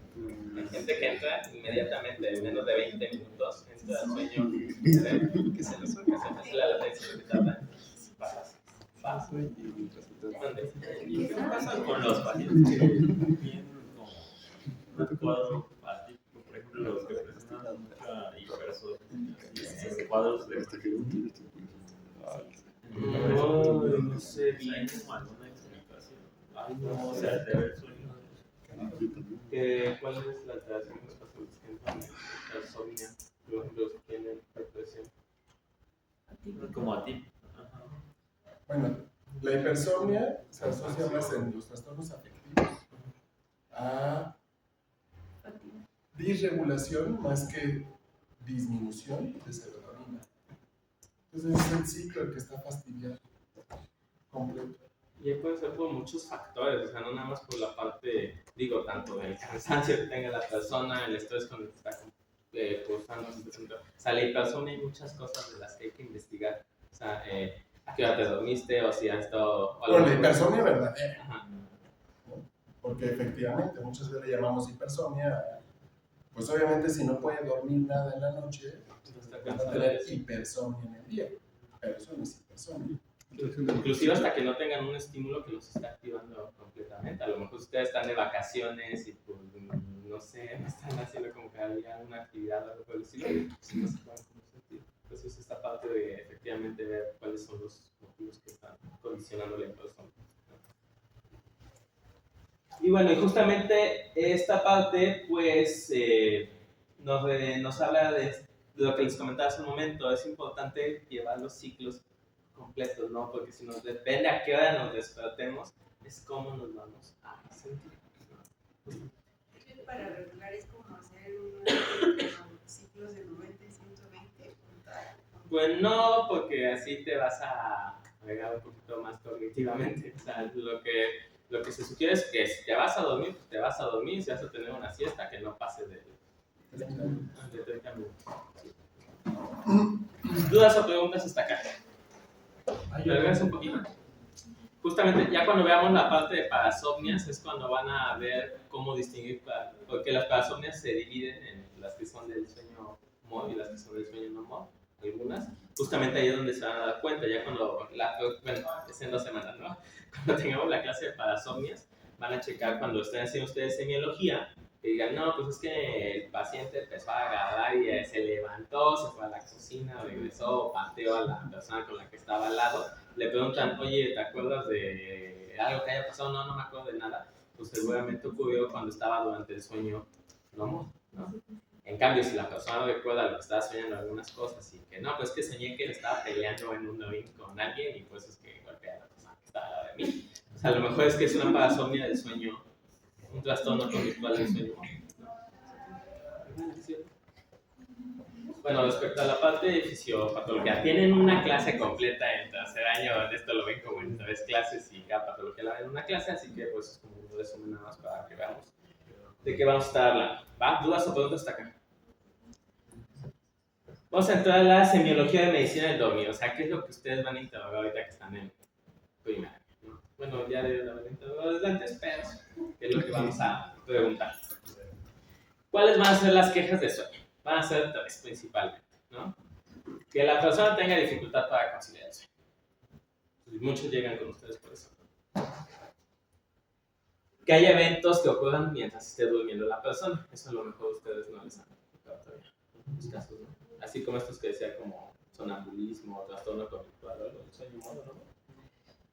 Hay gente que entra inmediatamente, en menos de 20 minutos, entra al sueño que se les hace la latencia que tarda. ¿Y qué pasa con los pacientes que tienen como un cuadro atípico? Por ejemplo, los que presentan mucha hipersomnia, cuadros de no sé bien. alguna explicación. Ay, no, se altera el sueño. ¿Cuál es la alteración de los pacientes que entran en insomnia? Los que tienen depresión. Como a ti. Bueno, la hipersomnia se asocia más en los trastornos afectivos a disregulación más que disminución de serotonina. Entonces es el ciclo el que está fastidiado completo. Y ahí puede ser por muchos factores, o sea, no nada más por la parte, digo, tanto del cansancio que tenga la persona, el estrés con el que está cursando, o sea, la hipersomnia hay muchas cosas de las que hay que investigar, o sea, a qué hora te dormiste, o si has estado... Bueno, la hipersomnia verdadera. Ajá. Porque efectivamente muchas veces le llamamos hipersomnia, pues obviamente si no puede dormir nada en la noche, va a tener hipersomnia en el día, pero eso no es hipersomnia. Inclusive hasta que no tengan un estímulo que los esté activando completamente. A lo mejor ustedes están de vacaciones y pues, no sé, no están haciendo como que había una actividad o algo por el estilo, pues no se pueden sentir. Entonces esta parte de efectivamente ver cuáles son los motivos que están condicionando la hipersomnia. Y bueno, y justamente esta parte pues nos habla de lo que les comentaba hace un momento. Es importante llevar los ciclos completos, ¿no? Porque si nos depende a qué hora nos despertemos, es cómo nos vamos a sentir, ¿no? Para regular es como hacer unos ciclos de 90 y 120. Pues no, porque así te vas a agregar un poquito más cognitivamente. O sea, lo que se sugiere es que si te vas a dormir, pues te vas a dormir, si vas a tener una siesta, que no pase de 30 minutos. ¿Dudas o preguntas hasta acá? Regresa un poquito. Justamente ya cuando veamos la parte de parasomnias es cuando van a ver cómo distinguir, porque las parasomnias se dividen en las que son del sueño MOD y las que son del sueño no MOD, algunas. Justamente ahí es donde se van a dar cuenta, ya cuando, bueno, es en 2 semanas, ¿no? Cuando tengamos la clase de parasomnias, van a checar cuando estén haciendo ustedes semiología, que digan, no, pues es que el paciente empezó a agarrar y se levantó, se fue a la cocina, regresó, pateó a la persona con la que estaba al lado, le preguntan, oye, ¿te acuerdas de algo que haya pasado? No, no me acuerdo de nada. Pues seguramente ocurrió cuando estaba durante el sueño, ¿no? En cambio, si la persona recuerda lo que estaba soñando algunas cosas y que no, pues que soñé que le estaba peleando en un ring con alguien y pues es que golpea a la persona que estaba al lado de mí. O sea, a lo mejor es que es una parasomnia del sueño, un trastorno conductual del sueño. Bueno, respecto a la parte de fisiopatología, tienen una clase completa en tercer año, esto lo ven como en 3 clases y cada patología la ven en una clase, así que pues es como un resumen nada más para que veamos de qué vamos a estar hablando. ¿Va? ¿Dudas o preguntas hasta acá? Vamos a entrar a la semiología de medicina del dormir, o sea, ¿qué es lo que ustedes van a interrogar ahorita que están en primaria? ¿No? Bueno, ya deben haber interrogado desde antes, pero ¿qué es lo que vamos a preguntar? ¿Cuáles van a ser las quejas de sueño? Van a ser 3 principalmente, ¿no? Que la persona tenga dificultad para conciliar el sueño. Muchos llegan con ustedes por eso. Que haya eventos que ocurran mientras esté durmiendo la persona. Eso a lo mejor ustedes no les han explicado todavía. En muchos casos, ¿no? Así como estos que decía como sonambulismo, trastorno conductual o algo, sueño modo, ¿no?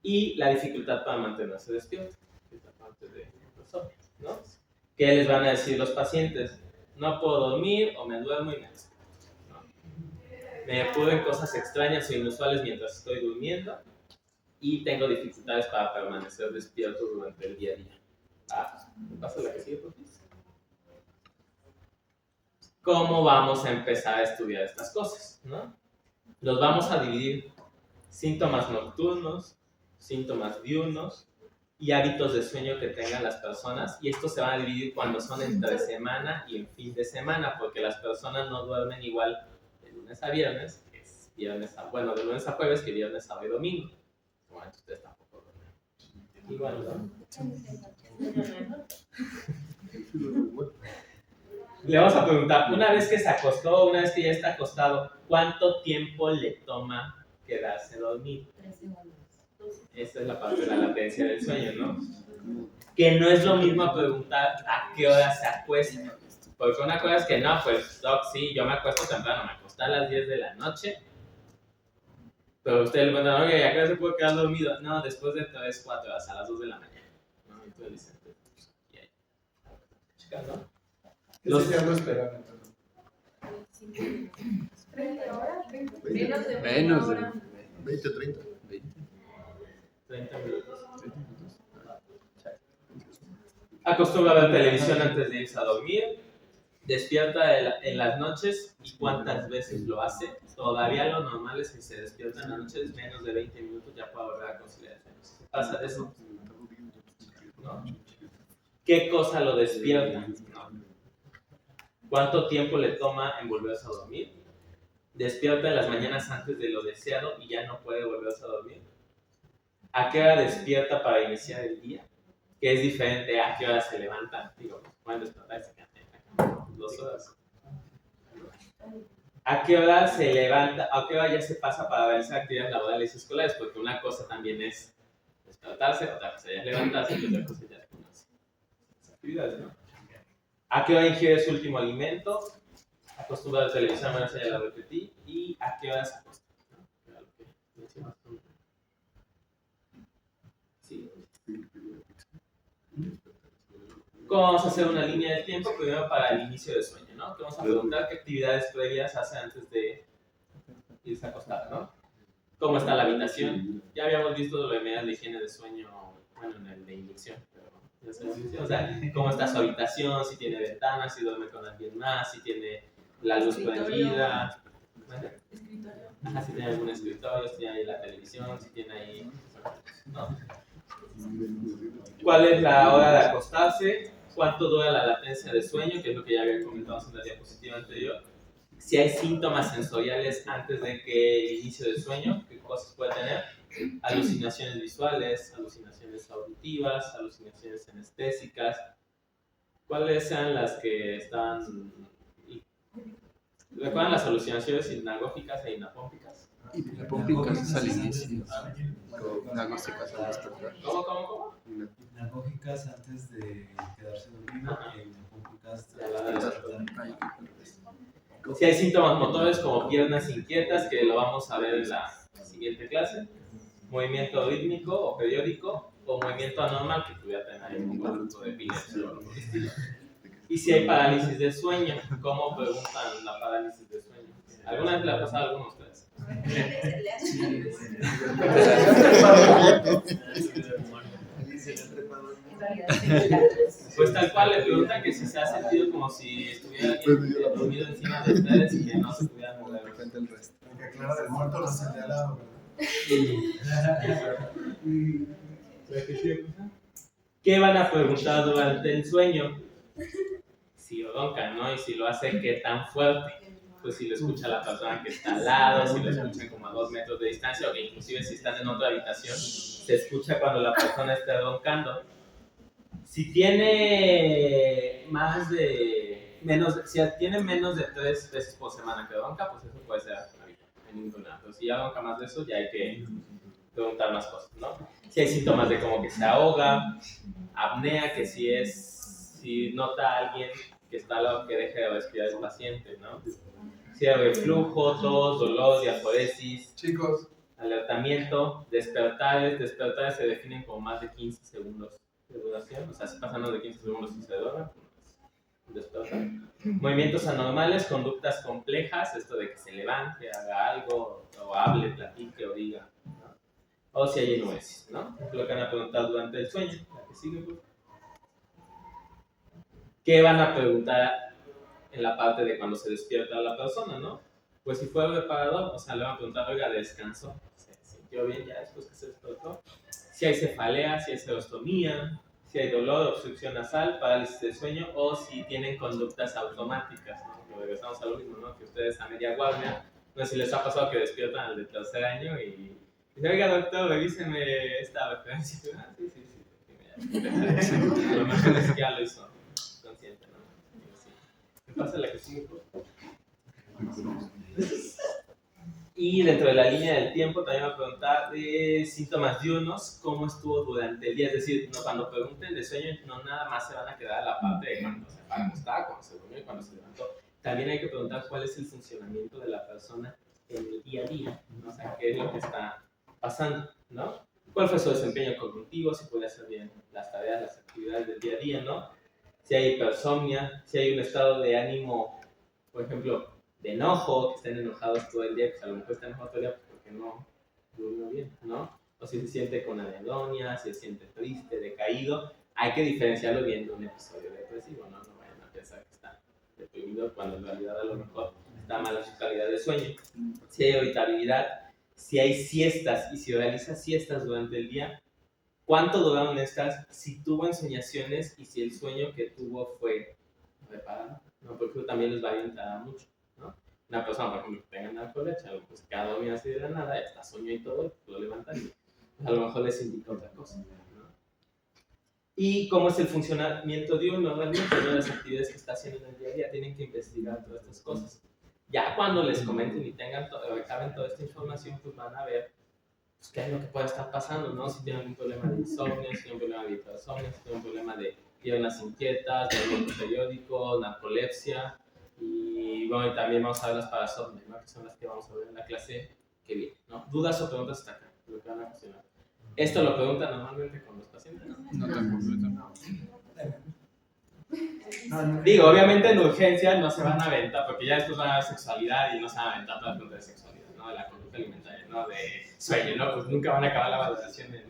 Y la dificultad para mantenerse despierto. Esta parte de insomnio, ¿no? ¿Qué les van a decir los pacientes? No puedo dormir o me duermo y me despierto, ¿no? Me ocurren cosas extrañas o inusuales mientras estoy durmiendo y tengo dificultades para permanecer despierto durante el día a día. Pasa la que sigue, por favor. ¿Cómo vamos a empezar a estudiar estas cosas, ¿no? Los vamos a dividir síntomas nocturnos, síntomas diurnos y hábitos de sueño que tengan las personas, y estos se van a dividir cuando son entre semana y en fin de semana, porque las personas no duermen igual de lunes a viernes, que es de lunes a jueves que viernes, sábado y domingo. momento ustedes tampoco duermen. Igual, ¿no? Le vamos a preguntar, una vez que se acostó, una vez que ya está acostado, ¿cuánto tiempo le toma quedarse dormido? 3 segundos. Esta es la parte de la latencia del sueño, ¿no? Que no es lo mismo preguntar a qué hora se acuesta. Porque una cosa es que no, pues, Doc, sí, yo me acuesto temprano, me acosté a las 10 de la noche. Pero usted le pregunta, oye, ¿a qué hora se puede quedar dormido? No, después de 3, 4 horas, a las 2 de la mañana. ¿No? Y tú le dices, y ahí. Chicas, ¿no? ¿Qué sería lo esperable? 30 horas, 30. Menos de una hora. 20, 30. 30 minutos. Acostumbra a ver televisión antes de irse a dormir. Despierta en las noches. ¿Y cuántas veces lo hace? Todavía lo normal es que se despierta en las noches menos de 20 minutos, ya puede volver a conciliar el sueño. ¿Qué pasa de eso? ¿No? ¿Qué cosa lo despierta? ¿No? ¿Cuánto tiempo le toma en volverse a dormir? Despierta en las mañanas antes de lo deseado y ya no puede volverse a dormir. ¿A qué hora despierta para iniciar el día? Que es diferente a qué hora se levanta. Digo, pueden despertar y se quedan en la cama 2 horas. ¿A qué hora se levanta? ¿A qué hora ya se pasa para realizar actividades laborales y escolares? Porque una cosa también es despertarse, otra cosa ya es levantarse y otra cosa ya es ponerse actividades, ¿no? ¿A qué hora ingiere su último alimento? Acostumbra a la televisión, bueno, ya la repetí. ¿Y a qué hora se acuesta? ¿No? Era lo que mencionas tú. Sí. Vamos a hacer una línea del tiempo primero para el inicio del sueño, ¿no? Que vamos a preguntar qué actividades previas hace antes de irse a acostar, ¿no? ¿Cómo está la habitación? Ya habíamos visto lo de medidas de higiene de sueño, bueno, en el de inducción, pero ya se lo o sea, cómo está su habitación, si tiene ventanas, si duerme con alguien más, si tiene la luz prendida. Escritorio. Ajá, si tiene algún escritorio, si tiene ahí la televisión, si tiene ahí, ¿no? ¿Cuál es la hora de acostarse? ¿Cuánto dura la latencia de sueño? Que es lo que ya había comentado en la diapositiva anterior. Si hay síntomas sensoriales antes de que el inicio del sueño, ¿qué cosas puede tener? Alucinaciones visuales, alucinaciones auditivas, alucinaciones anestésicas. ¿Cuáles sean las que están? ¿Recuerdan las alucinaciones hipnagógicas e hipnapómpicas? Hipnapómpicas es al inicio. Hipnagógicas al despertar. ¿Cómo? Hipnagógicas antes de quedarse dormido y hipnapómpicas Ya la despertar. Si hay síntomas motores como piernas inquietas, que lo vamos a ver en la siguiente clase, movimiento rítmico o periódico, o movimiento anormal, que pudiera tener ahí un conjunto de epilepsia o algo por el estilo. Y si hay parálisis de sueño, ¿cómo preguntan la parálisis de sueño? ¿Alguna vez le ha pasado a alguno de ustedes? Pues tal cual le preguntan que si se ha sentido como si estuviera alguien dormido encima de ustedes y que no se pudieran mover. Porque claro, del muerto no se le ha dado, ¿Qué van a preguntar durante el sueño? Si roncan, ¿no? Y si lo hace, ¿qué tan fuerte? Pues si lo escucha la persona que está al lado, si lo escuchan como a 2 metros de distancia, o que inclusive si están en otra habitación, se escucha cuando la persona está roncando. Si tiene si tiene menos de 3 veces por semana que ronca, pues eso puede ser habitual, no hay ningún problema. Pero si ya ronca más de eso, ya hay que preguntar más cosas, ¿no? Si hay síntomas de como que se ahoga, apnea, que si nota a alguien que está al lado que deje de respirar el paciente, ¿no? Si hay reflujo, tos, dolor, diaforesis, chicos, alertamiento, despertares se definen como más de 15 segundos de duración, o sea, si pasan más de 15 segundos y se duerme, despertar. Movimientos anormales, conductas complejas, esto de que se levante, haga algo, o hable, platique o diga, ¿no? O si hay enuesis, ¿no? Lo que van a preguntar durante el sueño. La que sigue, pues. ¿Qué van a preguntar en la parte de cuando se despierta la persona, no? Pues si fue reparador, o sea, le van a preguntar, oiga, descansó, se sintió bien ya después que se despertó. Si hay cefalea, si hay serostomía, si hay dolor, obstrucción nasal, parálisis del sueño, o si tienen conductas automáticas, ¿no? Lo regresamos a lo mismo, ¿no? Que ustedes a media guardia, no sé si les ha pasado que despiertan al del 3er año y Dice, oiga, doctor, revíseme esta referencia. Ah, sí. A lo mejor ni siquiera lo hizo consciente, ¿no? Sí. Me pasa la que sigue, por favor. Y dentro de la línea del tiempo también me va a preguntar de síntomas diurnos, cómo estuvo durante el día. Es decir, no, cuando pregunten de sueño, no nada más se van a quedar a la parte de cuando se acostaba, cuando se durmió y cuando se levantó. También hay que preguntar cuál es el funcionamiento de la persona en el día a día, ¿no? O sea, qué es lo que está pasando, ¿no? ¿Cuál fue su desempeño cognitivo? Si puede hacer bien las tareas, las actividades del día a día, ¿no? Si hay hipersomnia, si hay un estado de ánimo, por ejemplo, de enojo, que estén enojados todo el día, pues a lo mejor están enojados todo el día porque no durmió bien, ¿no? O si se siente con anedonia, si se siente triste, decaído, hay que diferenciarlo viendo un episodio depresivo, ¿no? No vayan a pensar que está deprimido cuando en realidad a lo mejor está mala su calidad de sueño. Si hay irritabilidad, si hay siestas y si realiza siestas durante el día, ¿cuánto duraron estas? Si tuvo ensoñaciones y si el sueño que tuvo fue reparado, ¿no? Porque eso también les va a orientar mucho, ¿no? Una persona, por ejemplo, que tenga narcolepsia, pues queda dormida así de la nada, ya está sueño y todo, lo levantan y a lo mejor les indica otra cosa, ¿no? ¿Y cómo es el funcionamiento diurno? Realmente todas las actividades que está haciendo en el día a día tienen que investigar todas estas cosas. Ya cuando les comenten y recaben toda esta información, pues van a ver pues, qué es lo que puede estar pasando, ¿no? Si tienen un problema de insomnio, si tienen un problema de hipersomnio, si tienen un problema de piernas inquietas, movimiento periódico, narcolepsia, y bueno, y también vamos a ver las parasomnias, ¿no? Que son las que vamos a ver en la clase que viene, ¿no? ¿Dudas o preguntas hasta acá? Lo que van a cuestionar. ¿Esto lo preguntan normalmente con los pacientes? No tan completo. Digo, obviamente en urgencias no se van a aventar, porque ya después van a ver sexualidad y no se van a aventar todas las preguntas de sexualidad, ¿no? De la conducta alimentaria, ¿no? De sueño, ¿no? Pues nunca van a acabar la valoración en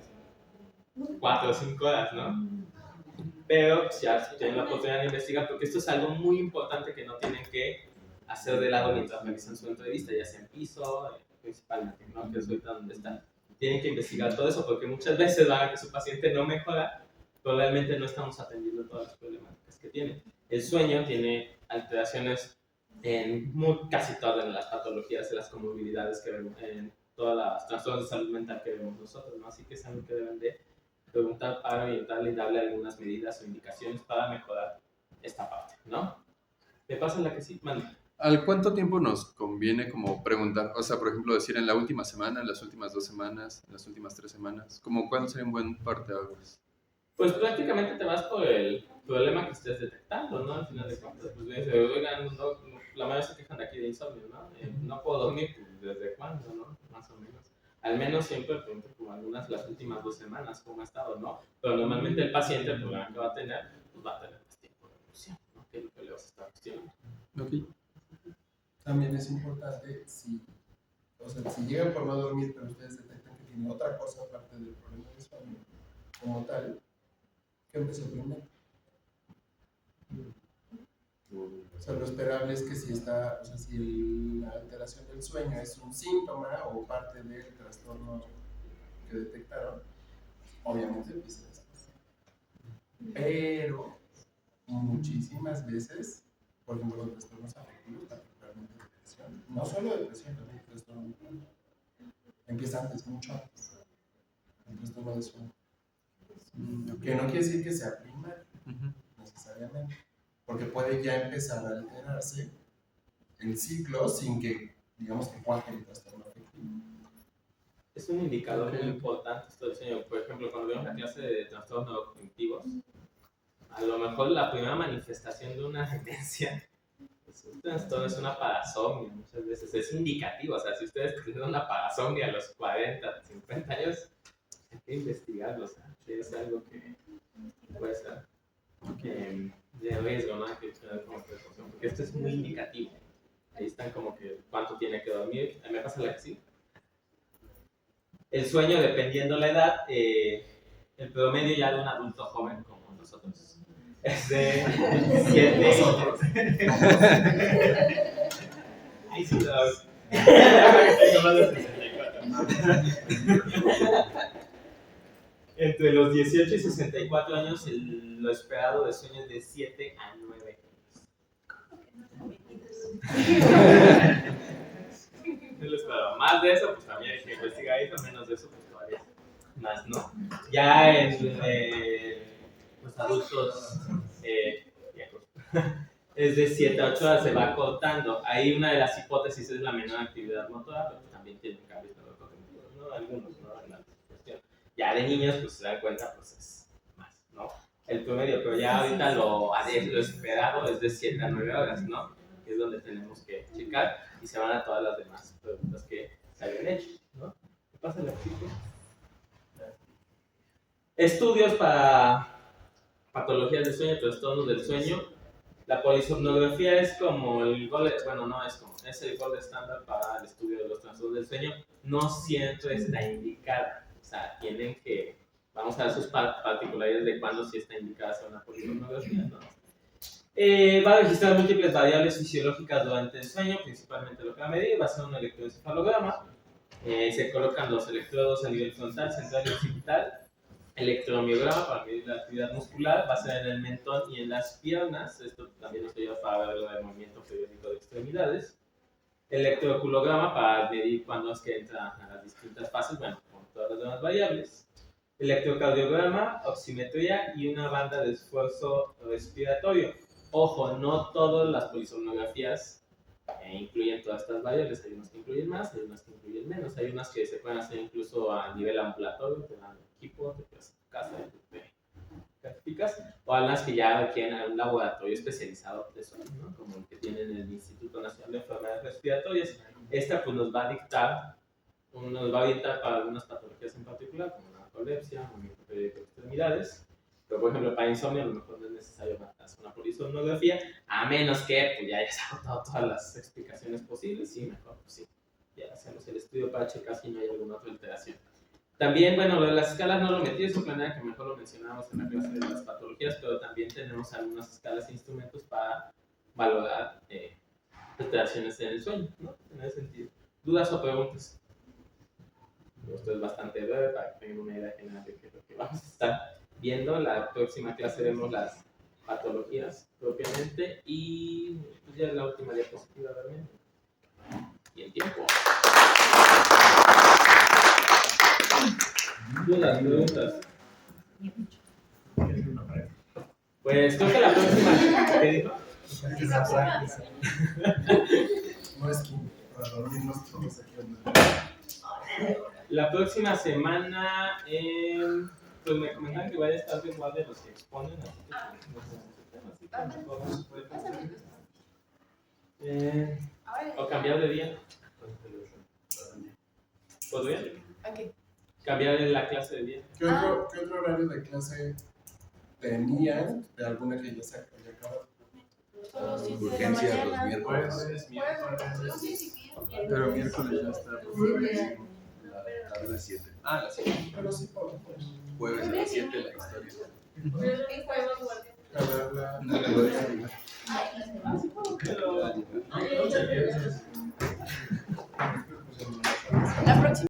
4 o 5 horas, ¿no? Pero pues, ya si tienen la oportunidad de investigar, porque esto es algo muy importante que no tienen que hacer de lado mientras realizan su entrevista, ya sea en piso, principalmente, ¿no? Que es ahorita donde están. Tienen que investigar todo eso, porque muchas veces van a que su paciente no mejora, pero realmente no estamos atendiendo todas las problemáticas que tiene. El sueño tiene alteraciones en casi todas las patologías de las comorbilidades que vemos, en todas las trastornos de salud mental que vemos nosotros, ¿no? Así que es algo que deben de preguntar para orientarle y darle algunas medidas o indicaciones para mejorar esta parte, ¿no? ¿Me pasa la que sí? Manda. ¿Al cuánto tiempo nos conviene como preguntar? O sea, por ejemplo, decir en la última semana, en las últimas 2 semanas, en las últimas 3 semanas. ¿Cómo cuándo sería un buen parteaguas? Pues prácticamente te vas por el problema que estés detectando, ¿no? Al final de cuentas, pues dices, oigan, no, la mayoría se quejan de aquí de insomnio, ¿no? No puedo dormir, pues ¿desde cuándo, no? Más o menos. Al menos siempre pregunto como algunas las últimas 2 semanas cómo ha estado, ¿no? Pero normalmente el paciente, el problema que va a tener, pues va a tener más tiempo de evolución, ¿no? Que es lo que le vas a estar cuestionando. Ok. También es importante, si llegan por no dormir, pero ustedes detectan que tiene otra cosa aparte del problema de sueño, como tal, ¿qué empezó primero? O sea, lo esperable es que si la alteración del sueño es un síntoma o parte del trastorno que detectaron, obviamente empieza después. Pero muchísimas veces, por ejemplo, los trastornos afectivos, particularmente depresión, no solo depresión, también trastorno mental, empieza antes, mucho antes, el trastorno de sueño. Que no quiere decir que sea primario, necesariamente, porque puede ya empezar a alterarse el ciclo sin que, digamos, que cuaje el trastorno afectivo. Es un indicador muy importante esto del sueño. Por ejemplo, cuando vemos la clase de trastornos neurocognitivos, a lo mejor la primera manifestación de una demencia es un trastorno, es una parasomnia. Muchas veces es indicativo. O sea, si ustedes tienen una parasomnia a los 40, 50 años, hay que investigarlo. O sea, es algo que puede ser de riesgo, ¿no? Hay que tener como precaución, porque esto es muy indicativo. Ahí están como que cuánto tiene que dormir. ¿Me pasa la que sí? El sueño, dependiendo la edad, el promedio ya de un adulto joven como nosotros es de 7. Ahí sí lo hago. Tengo más de 64. Entre los 18 y 64 años, lo esperado de sueño es de 7 a 9 años. No lo esperaba. Más de eso, pues también hay que investigar eso, menos de eso, Ya en los adultos viejos, es de 7 a 8 horas, se va cortando. Ahí una de las hipótesis es la menor actividad motora, pero también tienen cambios neurocognitivos, ¿no? Algunos, ¿no? En la cuestión. Ya de niños, pues se dan cuenta, pues es más, ¿no? El promedio, pero ya ahorita lo esperado es de 7 a 9 horas, ¿no? Que es donde tenemos que checar y se van a todas las demás preguntas que se habían hecho, ¿no? ¿Qué pasa, chicos? Estudios para patologías del sueño, trastornos del sueño. La polisomnografía es como el gold, bueno, no es como, es el gold estándar para el estudio de los trastornos del sueño. No siempre está indicada, o sea, tienen que, vamos a ver sus particularidades de cuándo sí está indicada hacer una polisomnografía, ¿no? Va a registrar múltiples variables fisiológicas durante el sueño, principalmente lo que va a medir, va a ser un electroencefalograma. Se colocan los electrodos a nivel frontal, central y occipital. Electromiograma para medir la actividad muscular, va a ser en el mentón y en las piernas. Esto también nos ayuda para ver el movimiento periódico de extremidades. Electroculograma para medir cuándo es que entra a las distintas fases, bueno, con todas las demás variables. Electrocardiograma, oximetría y una banda de esfuerzo respiratorio. Ojo, no todas las polisomnografías incluyen todas estas variables. Hay unas que incluyen más, hay unas que incluyen menos. Hay unas que se pueden hacer incluso a nivel ambulatorio, te dan equipo, te quedas en tu casa y te certificas, o algunas que ya requieren un laboratorio especializado de sueño, ¿no? Como el que tienen el Instituto Nacional de Enfermedades Respiratorias. Esta pues nos va a orientar para algunas patologías en particular, como la narcolepsia, movimiento periódico de extremidades. Pero, por ejemplo, para insomnio a lo mejor no es necesario hacer una polisomnografía, a menos que pues, ya hayas agotado todas las explicaciones posibles. Sí, mejor, pues sí, ya hacemos el estudio para checar si no hay alguna otra alteración. También, bueno, lo de las escalas no lo metí, eso planea que mejor lo mencionamos en la clase de las patologías, pero también tenemos algunas escalas e instrumentos para valorar alteraciones en el sueño, ¿no? En ese sentido. ¿Dudas o preguntas? Esto es bastante breve para que tengan una idea general de qué es lo que vamos a estar viendo. La próxima clase vemos las patologías propiamente y pues ya es la última diapositiva realmente. Y el tiempo. ¿Dudas, preguntas? Pues creo que la próxima. ¿Qué dijo? No es que para dormirnos todos aquí. La próxima semana, pues me comentan que vaya a estar igual de los que exponen, así que o cambiar de día. ¿Podría? Okay. Cambiar la clase de día. ¿Qué otro horario de clase tenían de alguna que ya se haya acabado? Urgencia los miércoles. Pero miércoles ya está. A las 7. Ah, a las 7. Pero sí, Jueves a las 7 la historia. Hablarla. No le voy a decir. Pero